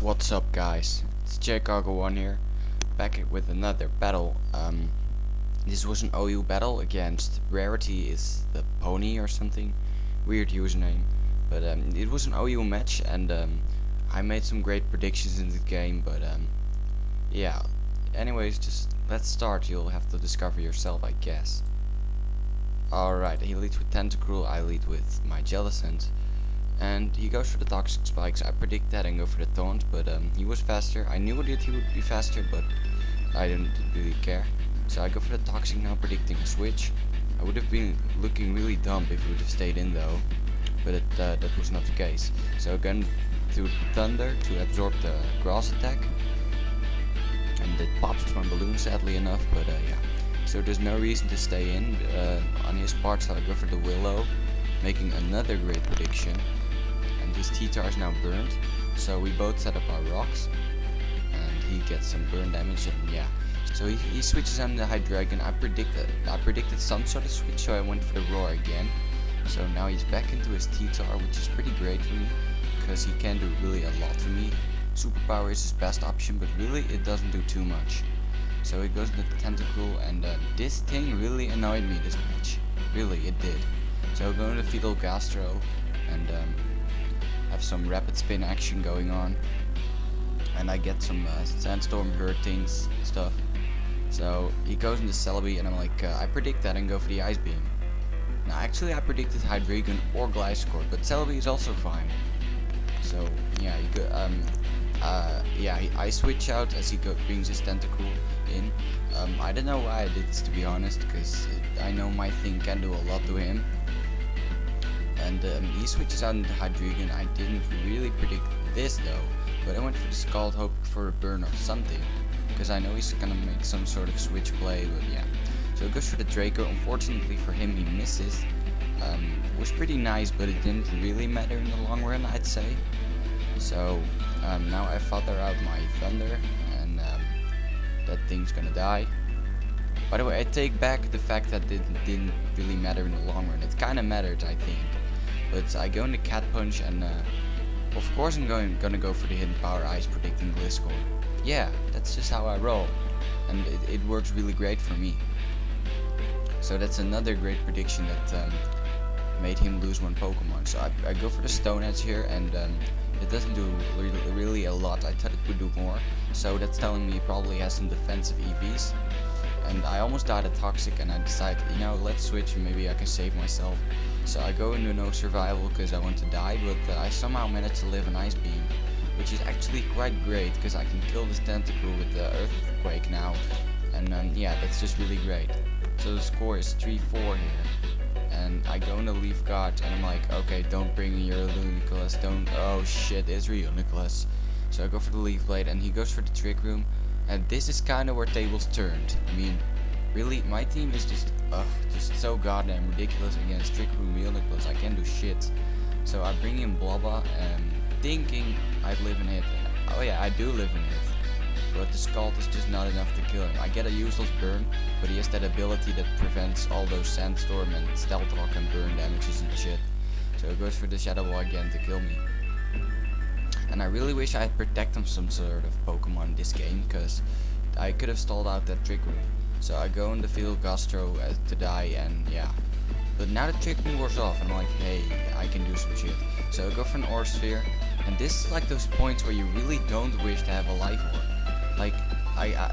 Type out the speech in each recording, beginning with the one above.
What's up, guys? It's JK1 here, back with another battle. This was an OU battle against Rarity is the pony or something, weird username. But it was an OU match, and I made some great predictions in the game. But yeah. Anyways, just let's start. You'll have to discover yourself, I guess. Alright, he leads with Tentacruel, I lead with my Jellicent. And he goes for the Toxic Spikes. I predict that and go for the Taunt, but he was faster. I knew that he would be faster, but I didn't really care. So I go for the Toxic now, predicting a switch. I would have been looking really dumb if he would have stayed in though, but that was not the case. So again, to Thunder to absorb the Grass attack. And it pops from Balloon, sadly enough, but yeah. So there's no reason to stay in on his part, so I go for the Willow, making another great prediction. And his T-Tar is now burned, so we both set up our rocks, and he gets some burn damage, and yeah. So he switches on the Hydreigon. I predicted some sort of switch, so I went for the Roar again. So now he's back into his T-Tar, which is pretty great for me, because he can do really a lot to me. Superpower is his best option, but really it doesn't do too much. So he goes into the Tentacruel, and this thing really annoyed me this match. Really, it did. So go into Fetal Gastro and have some rapid spin action going on, and I get some Sandstorm hurting stuff. So he goes into Celebi, and I'm like, I predict that and go for the Ice Beam. Now actually I predicted Hydreigon or Gliscor, but Celebi is also fine. So yeah, I switch out as he brings his Tentacruel in. I don't know why I did this, to be honest, because I know my thing can do a lot to him. And he switches out into Hydreigon. I didn't really predict this though, but I went for the Scald, hoping for a burn or something, because I know he's gonna make some sort of switch play, but yeah. So he goes for the Draco. Unfortunately for him, he misses. It was pretty nice, but it didn't really matter in the long run, I'd say. So now I father out my Thunder, and that thing's gonna die. By the way, I take back the fact that it didn't really matter in the long run. It kinda mattered, I think. But I go into Cat Punch, and of course I'm gonna go for the Hidden Power Ice, predicting Gliscor. Yeah, that's just how I roll, and it works really great for me. So that's another great prediction that made him lose one Pokemon. So I go for the Stone Edge here, and it doesn't do really a lot. I thought it would do more, so that's telling me he probably has some defensive EVs. And I almost died at Toxic, and I decided, you know, let's switch and maybe I can save myself. So I go into no survival because I want to die, but I somehow managed to live an Ice Beam, which is actually quite great because I can kill this Tentacruel with the Earthquake now. And yeah, that's just really great. So the score is 3-4 here. And I go into Leaf Guard, and I'm like, okay, don't bring me your Luniclus, don't, oh shit, it's real Nicholas. So I go for the Leaf Blade, and he goes for the Trick Room, and this is kinda where tables turned. I mean, really, my team is just so goddamn ridiculous against Trick Room real Nicholas. I can't do shit. So I bring in Blabba, thinking I'd live in it. Oh yeah, I do live in it. But the Scald is just not enough to kill him. I get a useless burn, but he has that ability that prevents all those Sandstorm and Stealth Rock and burn damages and shit. So it goes for the Shadow Ball again to kill me. And I really wish I had protected some sort of Pokemon in this game, because I could have stalled out that Trick Room. So I go in the Fetal Gastro to die, and yeah. But now the Trick Room wears off, and I'm like, hey, I can do some shit. So I go for an Aura Sphere, and this is like those points where you really don't wish to have a Life Orb. Like, I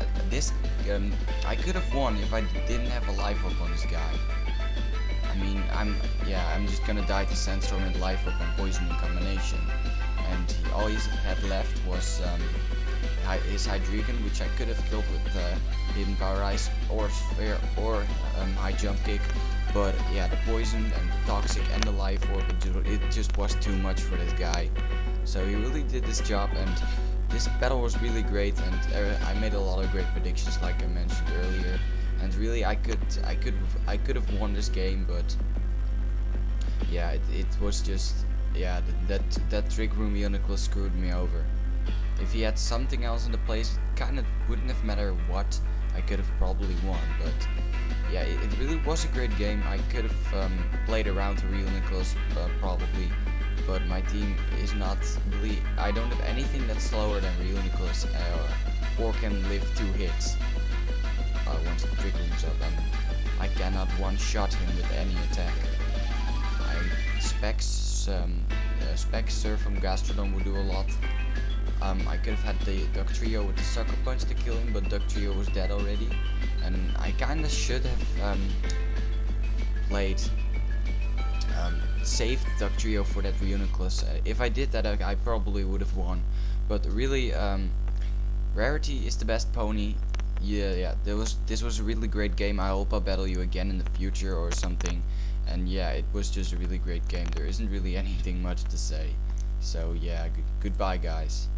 could have won if I didn't have a Life Orb on this guy. I mean, I'm just gonna die to Sandstorm and Life Orb and Poison in combination. And all he had left was his Hydreigon, which I could have killed with Hidden Power Ice or Sphere or High Jump Kick. But yeah, the Poison and the Toxic and the Life Orb, it just was too much for this guy. So he really did this job, and this battle was really great, and I made a lot of great predictions, like I mentioned earlier. And really, I could have won this game, but yeah, it was just, yeah, that Trick Room Unicorn screwed me over. If he had something else in the place, it kind of wouldn't have mattered what. I could have probably won, but yeah, it really was a great game. I could have played around the real Nicholas probably, but my team is not really. I don't have anything that's slower than Reuniclus or can live 2 hits once the trigger comes up, and I cannot one-shot him with any attack. Spexer from Gastrodon would do a lot. I could have had the Duck Trio with the Sucker Punch to kill him, but Duck Trio was dead already, and I kinda should have played saved Duck Trio for that Reuniclus. If I did that, I probably would have won. But really, Rarity is the best pony. Yeah. This was a really great game. I hope I'll battle you again in the future or something. And yeah, it was just a really great game. There isn't really anything much to say. So yeah, goodbye guys.